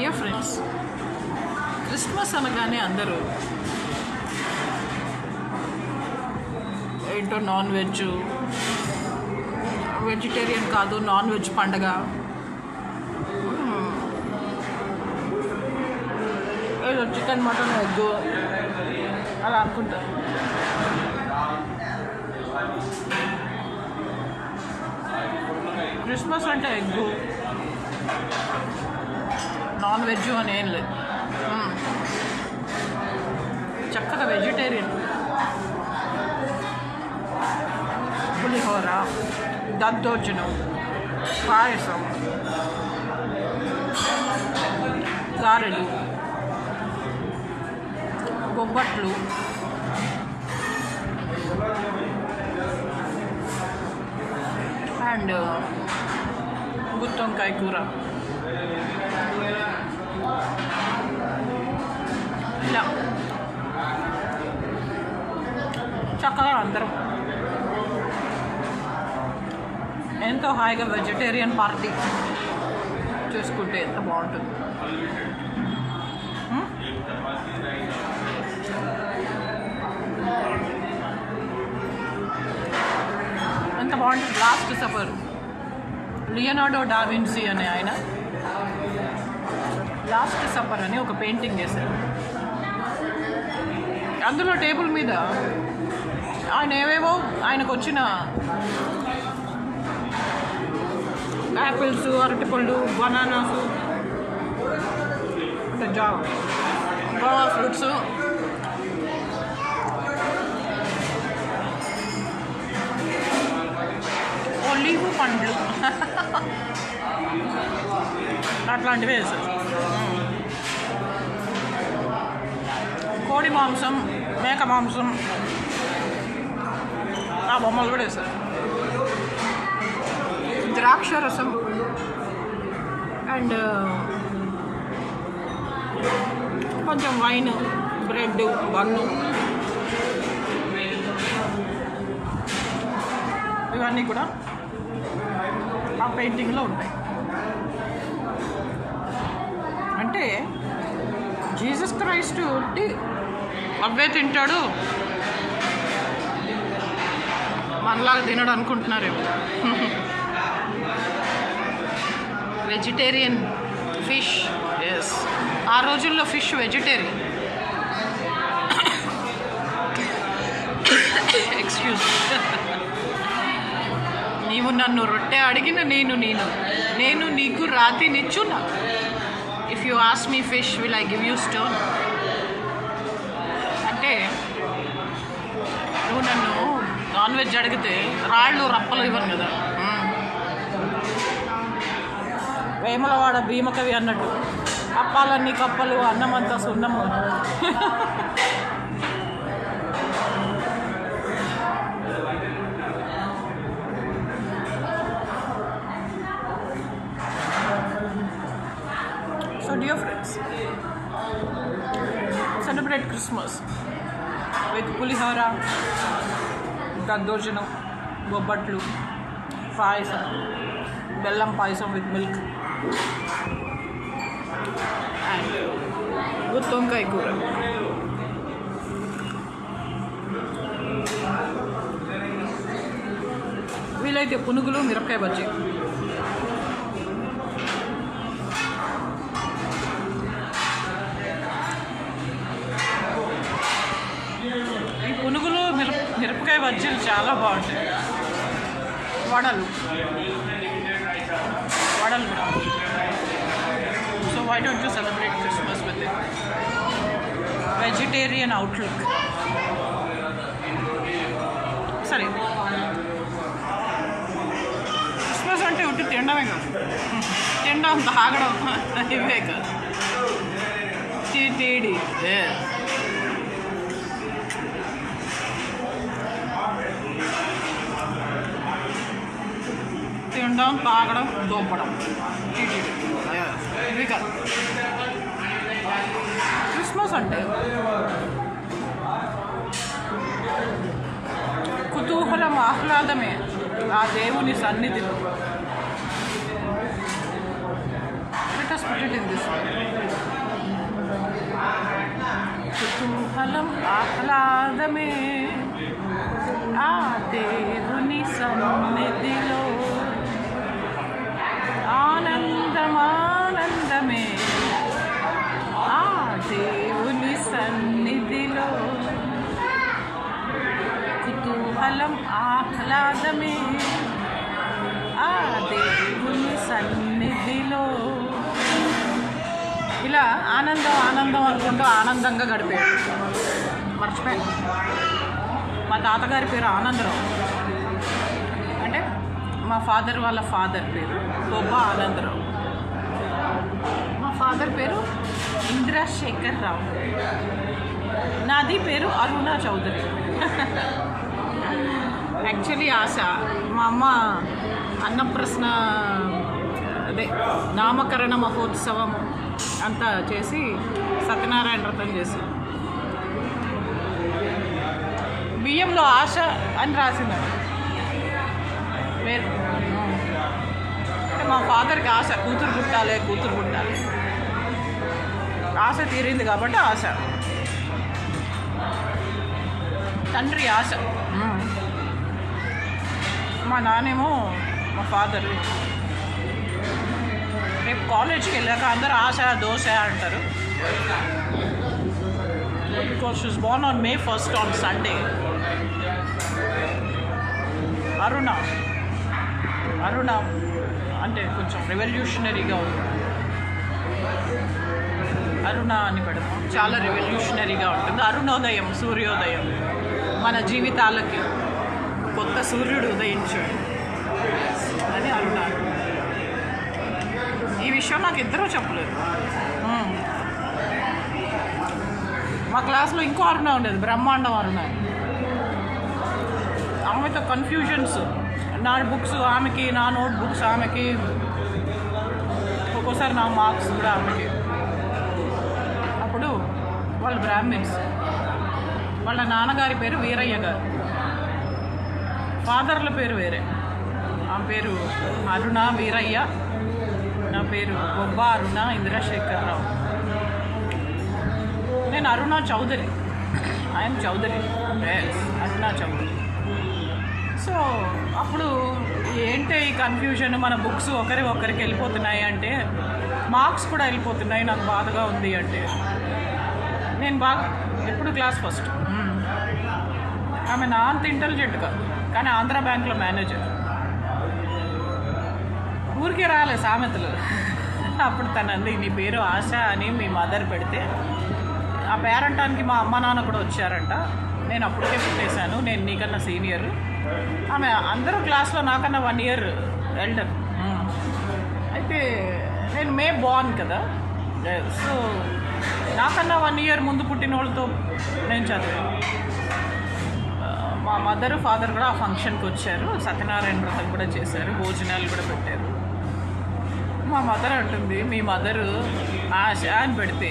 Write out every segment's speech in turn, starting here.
Dear friends, Christmas అనగానే అందరూ ఏంటో నాన్ వెజ్, వెజిటేరియన్ కాదు నాన్ వెజ్ పండగ, ఏదో చికెన్ మటన్ ఎగ్ అలా అనుకుంటారు. క్రిస్మస్ అంటే ఎగ్గు, నాన్ వెజ్ అని ఏం లేదు. చక్కగా వెజిటేరియన్, పులిహోర, దద్దోజనం, పాయసం, గారెలు, బొబ్బట్లు, అండ్ గుత్తొంకాయ కూర, ఇలా చక్కగా అందరం ఎంతో హాయిగా వెజిటేరియన్ పార్టీ చేసుకుంటే ఎంత బాగుంటుంది. ఎంత బాగుంటుంది. లాస్ట్ సఫర్, లియోనార్డో డా విన్సీ అనే ఆయన లాస్ట్ సఫర్ అని ఒక పెయింటింగ్ చేశారు. అందులో టేబుల్ మీద ఆయన ఏవేవో ఆయనకు వచ్చిన యాపిల్స్, అరటిపళ్ళు, బనానాసు, గోవా ఫ్రూట్స్, ఒలీవు పండ్లు అట్లాంటివి వేశారు. కోడి మాంసం, మేక మాంసం, ఆ బొమ్మలు కూడా వేశారు. ద్రాక్ష రసం అండ్ కొంచెం వైన్, బ్రెడ్, బన్ను, ఇవన్నీ కూడా ఆ పెయింటింగ్లో ఉంటాయి. అంటే జీసస్ క్రైస్ట్ అవే తింటాడు, మనలాగా తినడు అనుకుంటున్నారేమో. వెజిటేరియన్ ఫిష్, ఎస్, ఆ రోజుల్లో ఫిష్ వెజిటేరియన్. ఎక్స్క్యూజ్, నీవు నన్ను రొట్టె అడిగిన నేను నీకు రాతినిచ్చున్నా. If you ask me fish, will I give you stone. అంటే నువ్వు నన్ను నాన్ వెజ్ అడిగితే రాళ్ళు రప్పలు ఇవ్వను కదా. వేములవాడ భీమకవి అన్నట్టు, అప్పాలన్నీ కప్పలు, అన్నమంతా సున్నము. So dear friends, celebrate Christmas with pulihora, దద్దోజనం, బొబ్బట్లు, పాయసం, బెల్లం పాయసం with milk and గుత్తొంకాయ కూర. వీలైతే పునుగులు, మిరపకాయ బజ్జీ. ఈ పునుగులు, మిరపకాయ బజ్జీలు చాలా బాగుంటాయి. వడలు కూడా. So why don't you celebrate Christmas with vegetarian outlook? సరే, క్రిస్మస్ అంటే ఉట్టి తినడమే కాదు, తినడం, తాగడం ఇవే కాదు. టీటీ తినడం, తాగడం, దోపడం, ఇవి కాదు. క్రిస్మస్ అంటే కుతూహలం, ఆహ్లాదమే. ఆ దేవుని సన్నిధిలో put it in this way. కుతూహలం ఆహ్లాదమే ఆ దేవుని సన్నిధిలో, ఆనందం ఆనందమే ఆ దేవుని సన్నిధిలో, కుతూహలం ఆహ్లాదమే ఆ దేవుని సన్నిధిలో. ఇలా ఆనందం ఆనందం అనుకుంటూ ఆనందంగా గడిపాడు. మర్చిపోయాను, మా తాతగారి పేరు ఆనందరావు, అంటే మా ఫాదర్ వాళ్ళ ఫాదర్ పేరు బొబ్బా ఆనందరావు. మా ఫాదర్ పేరు ఇంద్రశేఖర్ రావు, నాది పేరు అరుణా చౌదరి. యాక్చువల్లీ ఆశ మా అమ్మ అన్నప్రశ్న అదే నామకరణ మహోత్సవం అంతా చేసి సత్యనారాయణ వ్రతం చేసి బియ్యంలో ఆశ అని రాసింది. వేరు అంటే మా ఫాదర్కి ఆశ కూతురు పుట్టాలి కూతురు పుట్టాలి, ఆశ తీరింది కాబట్టి ఆశ. తండ్రి ఆశ. మా నాన్నేమో మా ఫాదర్ రేపు కాలేజ్కి వెళ్ళాక అందరూ ఆశ దోశ అంటారు. Because she was born on May 1st on Sunday. Aruna అంటే కొంచెం రెవల్యూషనరీగా ఉంది. అరుణ అని పెడతాం, చాలా రెవల్యూషనరీగా ఉంటుంది. అరుణోదయం, సూర్యోదయం, మన జీవితాలకి కొత్త సూర్యుడు ఉదయించాడు అని అరుణ. ఈ విషయం నాకు ఇద్దరూ చెప్పలేదు. మా క్లాస్లో ఇంకో అరుణ ఉండేది, బ్రహ్మాండం అరుణ. ఆమెతో కన్ఫ్యూజన్స్, నా బుక్స్ ఆమెకి, నా నోట్ బుక్స్ ఆమెకి, ఒక్కోసారి నా మార్క్స్ కూడా ఆమెకి. అప్పుడు వాళ్ళు బ్రాహ్మిన్స్, వాళ్ళ నాన్నగారి పేరు వీరయ్య గారు, ఫాదర్ల పేరు వేరే. ఆమె పేరు అరుణ వీరయ్య, నా పేరు బొబ్బా అరుణ ఇంద్రశేఖర్ రావు. నేను అరుణ చౌదరి, ఐఎమ్ చౌదరి, అరుణ చౌదరి. సో అప్పుడు ఏంటి ఈ కన్ఫ్యూజన్, మన బుక్స్ ఒకరికి వెళ్ళిపోతున్నాయి అంటే, మార్క్స్ కూడా వెళ్ళిపోతున్నాయి, నాకు బాధగా ఉంది అంటే. నేను బాగా ఎప్పుడు క్లాస్ ఫస్ట్. ఆమె నా అంత ఇంటెలిజెంట్ కాదు, కానీ ఆంధ్ర బ్యాంక్లో మేనేజర్. ఊరికే రాలే సామెతలు. అప్పుడు తనంది, నీ పేరు ఆశ అని మీ మదర్ పెడితే ఆ పేరంటానికి మా అమ్మ నాన్న కూడా వచ్చారంట. నేను అప్పటికే పెట్టేశాను, నేను నీకన్నా సీనియర్. ఆమె అందరూ క్లాస్లో నాకన్నా 1 year ఎల్డర్. అయితే నేను మే బార్న్ కదా, సో నాకన్నా 1 year ముందు పుట్టిన వాళ్ళతో నేను చదివాను. మా మదరు ఫాదర్ కూడా ఆ ఫంక్షన్కి వచ్చారు, సత్యనారాయణ వ్రతం కూడా చేశారు, భోజనాలు కూడా పెట్టారు. మా మదర్ అంటుంది, మీ మదరు ఆశ అని పెడితే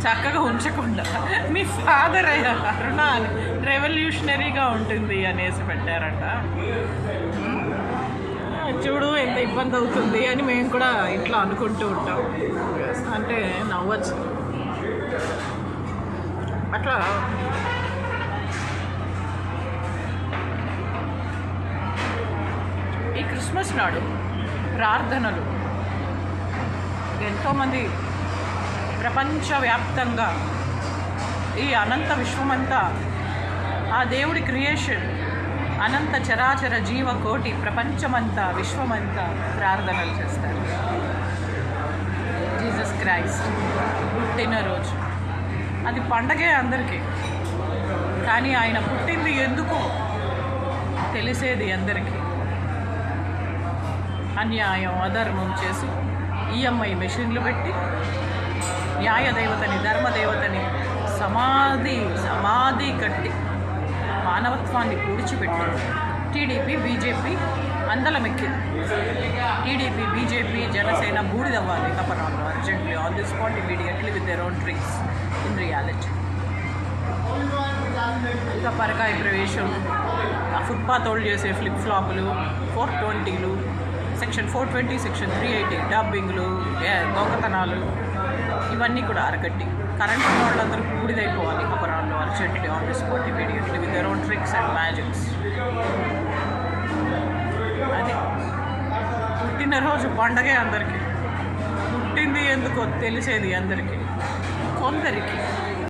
చక్కగా ఉంచకుండా మీ ఫాదర్ అరుణ అని రెవల్యూషనరీగా ఉంటుంది అనేసి పెట్టారంట. చూడు ఎంత ఇబ్బంది అవుతుంది అని మేము కూడా ఇట్లా అనుకుంటూ ఉంటాం. అంటే నవ్వచ్చు. అట్లా ఈ క్రిస్మస్ నాడు ప్రార్థనలు ఎంతోమంది ప్రపంచవ్యాప్తంగా ఈ అనంత విశ్వమంతా ఆ దేవుడి క్రియేషన్, అనంత చరాచర జీవకోటి ప్రపంచమంతా విశ్వమంతా ప్రార్థనలు చేస్తారు. జీసస్ క్రైస్ట్ పుట్టినరోజు అది పండగే అందరికీ, కానీ ఆయన పుట్టింది ఎందుకు తెలిసేది అందరికీ. అన్యాయం అధర్మం చేసి ఈఎంఐ మెషిన్లు పెట్టి న్యాయదేవతని ధర్మదేవతని సమాధి కట్టి మానవత్వాన్ని పూడ్చిపెట్టి టీడీపీ బీజేపీ అందలమెక్కింది. టీడీపీ బీజేపీ జనసేన బూడిదవ్వాలి కపరాలు urgently on the spot immediately with their own tricks in reality. ఇంకా పరకాయ ప్రవేశం, ఫుట్పాత్ వాళ్ళు చేసే ఫ్లిప్ ఫ్లాపులు, 420లు, సెక్షన్ 420, సెక్షన్ 380 డబ్బింగ్లు, దొంగతనాలు ఇవన్నీ కూడా అరగట్టి కరెంట్ ఉన్న వాళ్ళందరూ బూడిదైపోవాలి అపరాళ్ళు urgently on the spot immediately with their own tricks and magics. అది పుట్టినరోజు పండగే అందరికీ. పుట్టింది ఎందుకో తెలిసేది అందరికీ, కొందరికి.